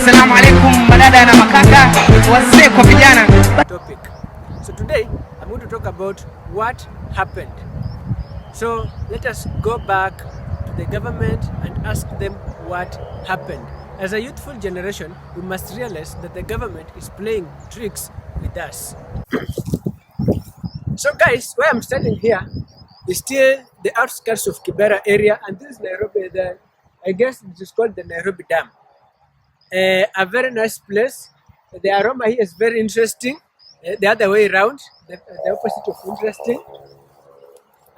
Assalamu alaikum madada na makaka, wazee kwa vijana. Topic. So today I'm going to talk about what happened. So let us go back to the government and ask them what happened. As a youthful generation, we must realize that the government is playing tricks with us. So guys, where I'm standing here is still the outskirts of Kibra area, and this is Nairobi. I guess it is called the Nairobi Dam. A very nice place. The aroma here is very interesting. The other way around, the opposite of interesting.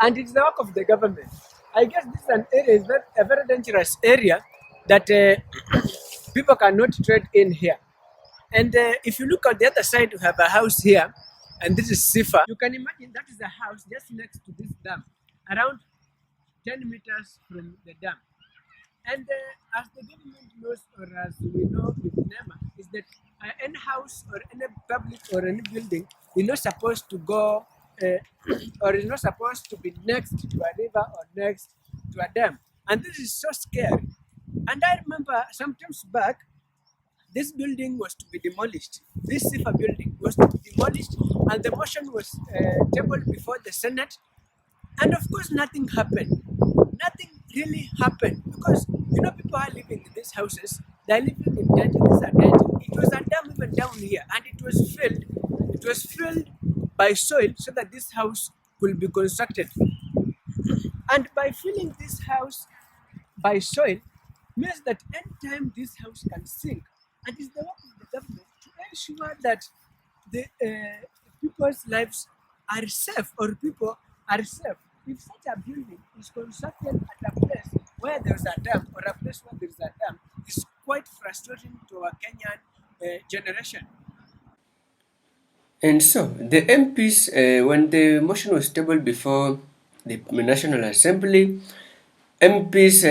And it's the work of the government. I guess this is an area, is a very dangerous area that people cannot trade in here. And if you look on the other side, we have a house here, and this is Seefar. You can imagine that is a house just next to this dam, around 10 meters from the dam. And as the government knows, or as we know with NEMA, is that any house or any public or any building is not supposed to go or is not supposed to be next to a river or next to a dam. And this is so scary. And I remember sometimes back, this building was to be demolished. This Seefar building was to be demolished, and the motion was tabled before the Senate. And of course, nothing happened. Nothing really happened because people are living in these houses. They are living in danger. These are danger. It was a dam even down here, and it was filled. It was filled by soil so that this house could be constructed. And by filling this house by soil means that anytime this house can sink, and it's the work of the government to ensure that the people's lives are safe, or people are safe. If such a building is constructed at a place where there's a dam, or a place where there's a dam, it's quite frustrating to our Kenyan generation. And so the MPs, when the motion was tabled before the National Assembly, MPs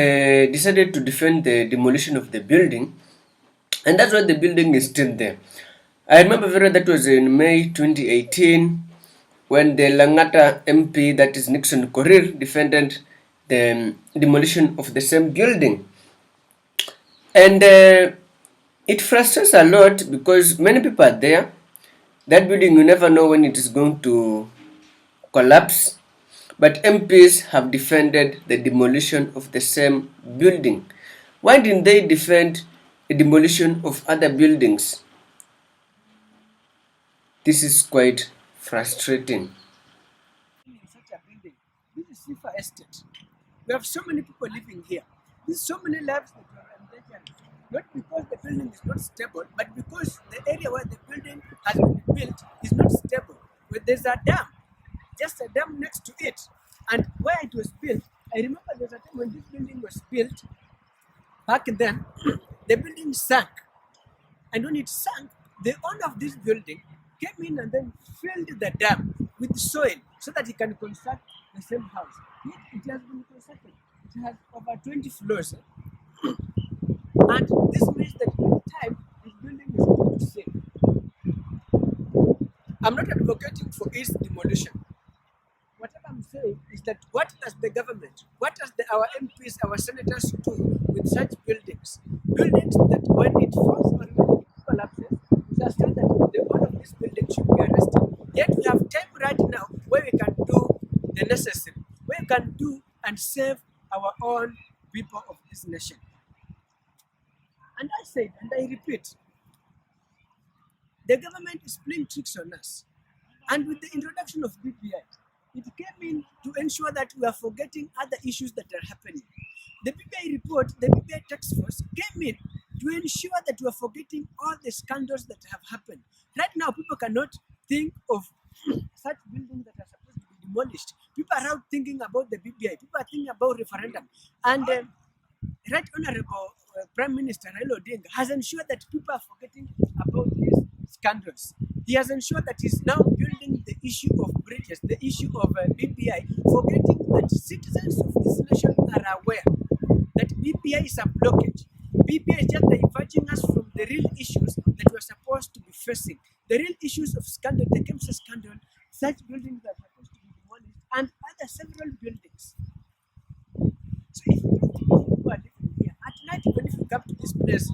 decided to defend the demolition of the building, and that's why the building is still there. I remember very that was in May 2018 when the Langata MP, that is Nixon Korir, defended the demolition of the same building. And it frustrates a lot because many people are there. That building, you never know when it is going to collapse. But MPs have defended the demolition of the same building. Why didn't they defend the demolition of other buildings? This is quite frustrating. In such a building, this is Seefar Estate. We have so many people living here. There's so many lives that are endangered. Not because the building is not stable, but because the area where the building has been built is not stable. Where there's a dam, just a dam next to it. And where it was built, I remember there was a time when this building was built. Back then, the building sank. And when it sank, the owner of this building came in and then filled the dam with soil so that he can construct the same house. It has been constructed. It has over 20 floors. And this means that with time, this building is going to sink. I'm not advocating for its demolition. Whatever I'm saying is that what does the government, what does our MPs, our senators do with such buildings? Buildings that when it falls or when it collapses, we understand that the owner of this building should be arrested. Yet we have time right now where we can do the necessary, where we can do and save our own people of this nation. And I said, and I repeat, the government is playing tricks on us. And with the introduction of BPI, it came in to ensure that we are forgetting other issues that are happening. The BPI report, the BPI task force came in to ensure that we are forgetting all the scandals that have happened. Right now, people cannot think of such buildings that are supposed to be demolished. People are out thinking about the BPI. People are thinking about referendum. And Right Honorable Prime Minister Raila Odinga has ensured that people are forgetting about these scandals. He has ensured that he's now building the issue of bridges, the issue of BPI, forgetting that citizens of this nation are aware that BPI is a blockage. BPI is just diverging us from the real issues that we're supposed to be facing. The real issues of scandal, the Kibra scandal, such buildings that are supposed to be demolished, and other several buildings. So if people are living here at night, even if you come to this place,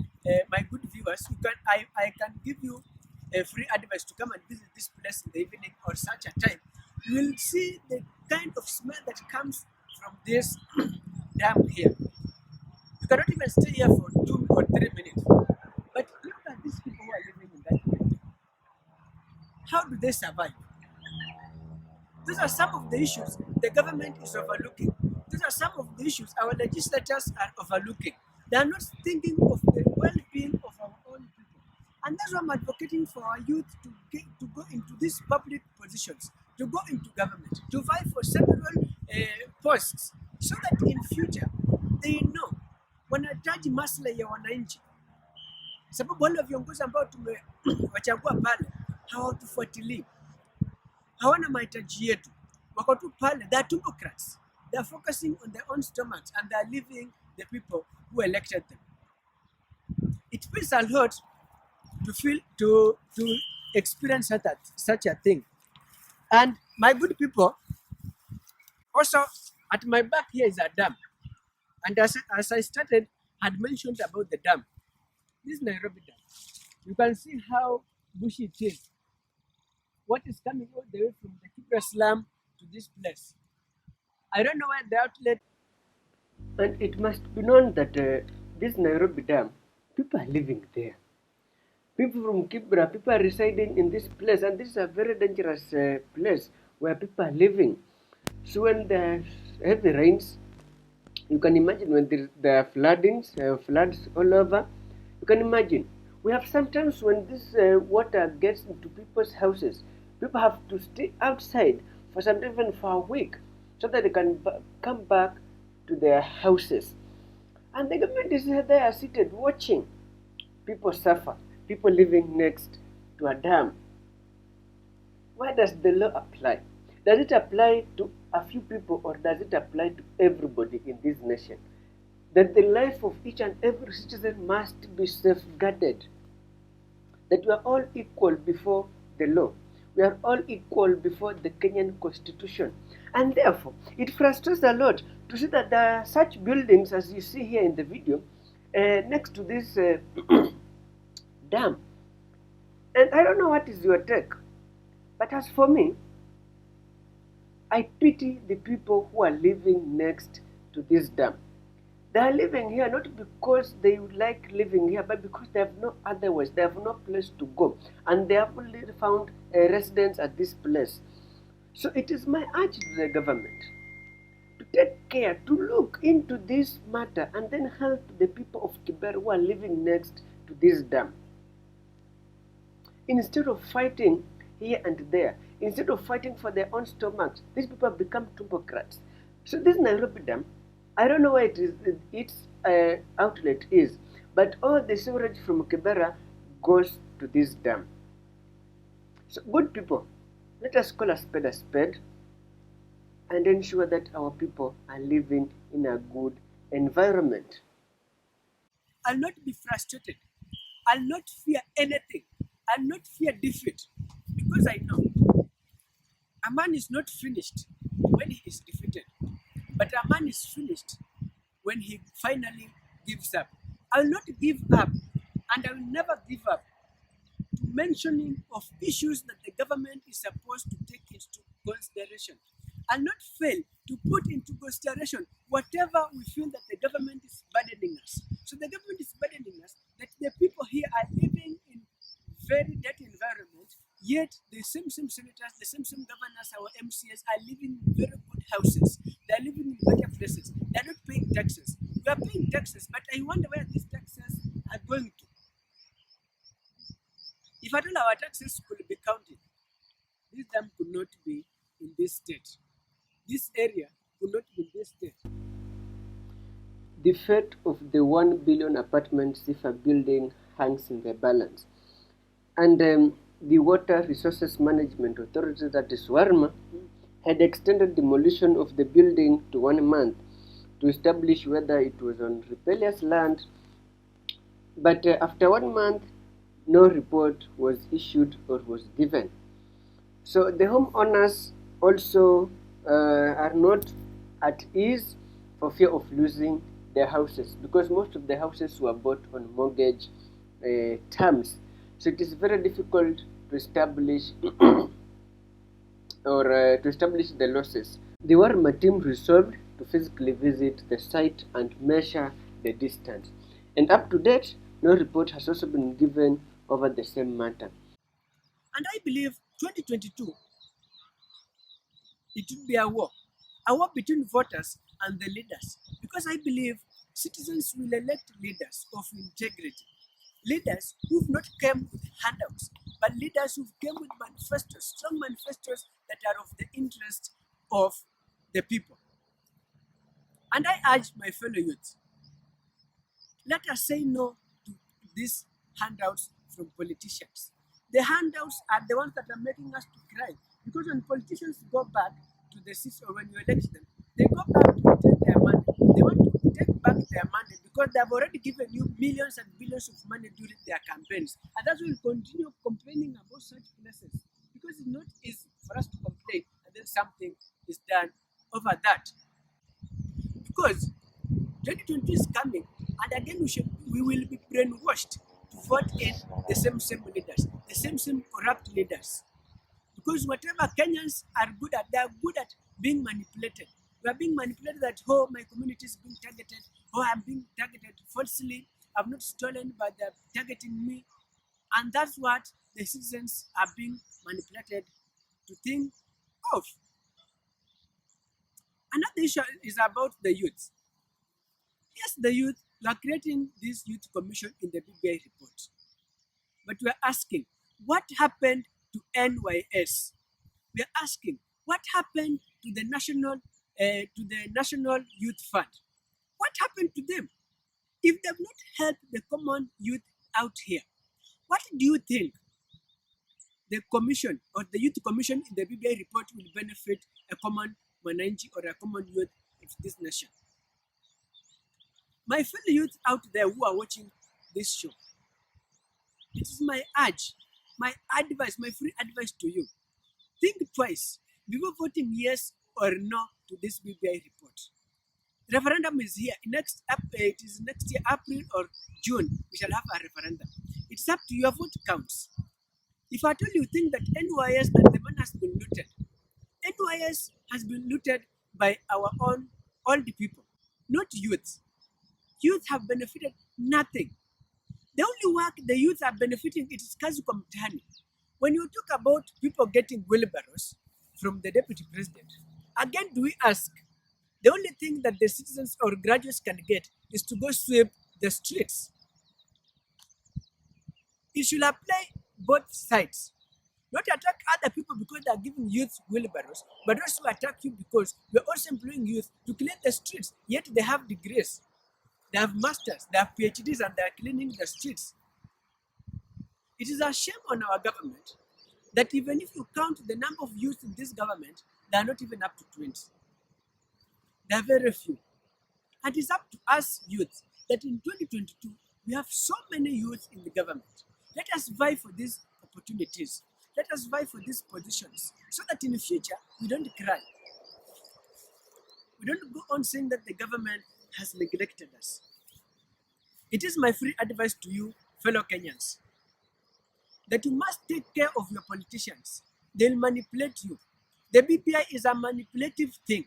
my good view viewers, I can give you a free advice to come and visit this place in the evening or such a time. You will see the kind of smell that comes from this dam here. You cannot even stay here for 2 or 3 minutes. But look at these people who are living in that building. How do they survive? These are some of the issues the government is overlooking. These are some of the issues our legislators are overlooking. They are not thinking of the well-being of our own people. And that's why I'm advocating for our youth to go into these public positions, to go into government, to vie for several posts, so that in future they know wanahitaji maslahi ya wananchi, sababu wale viongozi ambao tumewachagua pale hawatufuatilii, hawana mahitaji yetu, wako tu pale. They are democrats. They are focusing on their own stomachs and they are leaving the people who elected them. It feels a lot to experience such a thing. And my good people, also at my back here is a dam. And as I started, had mentioned about the dam. This Nairobi Dam. You can see how bushy it is. What is coming all the way from the Kibra Slum to this place. I don't know where the outlet. And it must be known that this Nairobi Dam, people are living there. People from Kibra, people are residing in this place, and this is a very dangerous place where people are living. So when there's heavy rains, you can imagine when there are floods all over. You can imagine. We have sometimes when this water gets into people's houses, people have to stay outside for sometimes even for a week so that they can come back to their houses. And the government is there seated watching people suffer, people living next to a dam. Why does the law apply? Does it apply to a few people or does it apply to everybody in this nation? That the life of each and every citizen must be safeguarded. That we are all equal before the law. We are all equal before the Kenyan Constitution. And therefore, it frustrates a lot to see that there are such buildings as you see here in the video next to this dam. And I don't know what is your take, but as for me, I pity the people who are living next to this dam. They are living here not because they would like living here, but because they have no other ways. They have no place to go. And they have only found a residence at this place. So it is my urge to the government to take care, to look into this matter and then help the people of Kibera who are living next to this dam. Instead of fighting here and there, instead of fighting for their own stomachs, these people have become democrats. So this Nairobi Dam, I don't know where its outlet is, but all the sewerage from Kibera goes to this dam. So good people, let us call a spade and ensure that our people are living in a good environment. I'll not be frustrated. I'll not fear anything. I'll not fear defeat because I know a man is not finished when he is defeated. But a man is finished when he finally gives up. I will not give up, and I will never give up to mentioning of issues that the government is supposed to take into consideration. I'll not fail to put into consideration whatever we feel that the government is burdening us. So the government is burdening us that the people here are living in very dirty environment, yet the same senators, the same governors, our MCS are living in very good houses. They are living in better places. They are not paying taxes. We are paying taxes, but I wonder where these taxes are going to. If at all our taxes could be counted, this dam could not be in this state. This area could not be in this state. The fate of the 1 billion apartment Seefar building hangs in the balance. And the Water Resources Management Authority, that is WARMA, had extended demolition of the building to 1 month to establish whether it was on rebellious land. But after 1 month, no report was issued or was given. So the homeowners also are not at ease for fear of losing their houses because most of the houses were bought on mortgage terms. So it is very difficult to establish or to establish the losses. The Warma team resolved to physically visit the site and measure the distance. And up to date, no report has also been given over the same matter. And I believe 2022, it will be a war between voters and the leaders, because I believe citizens will elect leaders of integrity, leaders who've not come with handouts, but leaders who've come with manifestos, strong manifestos that are of the interest of the people. And I urge my fellow youth, let us say no to these handouts from politicians. The handouts are the ones that are making us to cry, because when politicians go back to the seats or when you elect them, they go back to retain their money. They want to take back their money because they have already given you millions and billions of money during their campaigns. And that's why we continue complaining about such places, because it's not easy for us to complain and then something is done over that. Because 2020 is coming, and again we will be brainwashed to vote in the same leaders, the same corrupt leaders. Because whatever Kenyans are good at, they are good at being manipulated. We are being manipulated that, oh, my community is being targeted, oh, I'm being targeted falsely, I'm not stolen, but they're targeting me. And that's what the citizens are being manipulated to think of. Another issue is about the youth. Yes, the youth, we are creating this youth commission in the BBI report. But we are asking, what happened to NYS? We are asking, what happened to the National Youth Fund? What happened to them? If they have not helped the common youth out here, what do you think the commission or the youth commission in the BBI report will benefit a common Mwananchi or a common youth of this nation? My fellow youth out there who are watching this show, it is my urge, my advice, my free advice to you. Think twice before voting yes or no to this BBI report. Referendum is here. It is next year, April or June, we shall have a referendum. It's up to your vote counts. If at all you think that NYS, that the man has been looted, NYS has been looted by our own old people, not youth. Youth have benefited nothing. The only work the youth are benefiting it is kazi kwa mtaani. When you talk about people getting wheelbarrows from the deputy president, again do we ask, the only thing that the citizens or graduates can get is to go sweep the streets. It should apply both sides. Not attack other people because they are giving youth wheelbarrows, but also attack you because we are also employing youth to clean the streets, yet they have degrees. They have masters, they have PhDs, and they are cleaning the streets. It is a shame on our government that even if you count the number of youth in this government, they are not even up to 20. They are very few. And it's up to us youth that in 2022, we have so many youth in the government. Let us vie for these opportunities. Let us vie for these positions so that in the future, we don't cry. We don't go on saying that the government has neglected us. It is my free advice to you, fellow Kenyans, that you must take care of your politicians. They'll manipulate you. The BPI is a manipulative thing.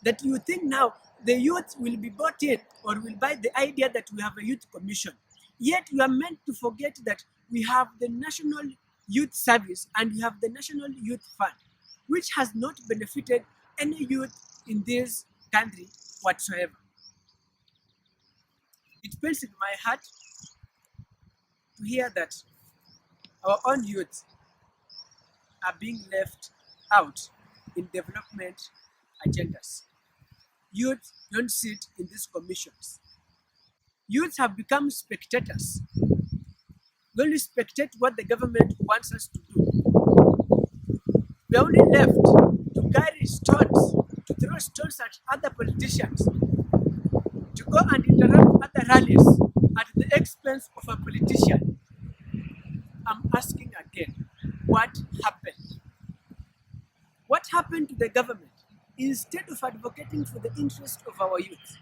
That you think now the youth will be bought in or will buy the idea that we have a youth commission. Yet you are meant to forget that we have the National Youth Service and we have the National Youth Fund, which has not benefited any youth in this country whatsoever. It pains in my heart to hear that our own youth are being left out in development agendas. Youth don't sit in these commissions. Youth have become spectators. We only spectate what the government wants us to do. We are only left to carry stones, to throw stones at other politicians, to go and interrupt other rallies at the expense of a politician. I'm asking again, what happened? What happened to the government instead of advocating for the interest of our youth?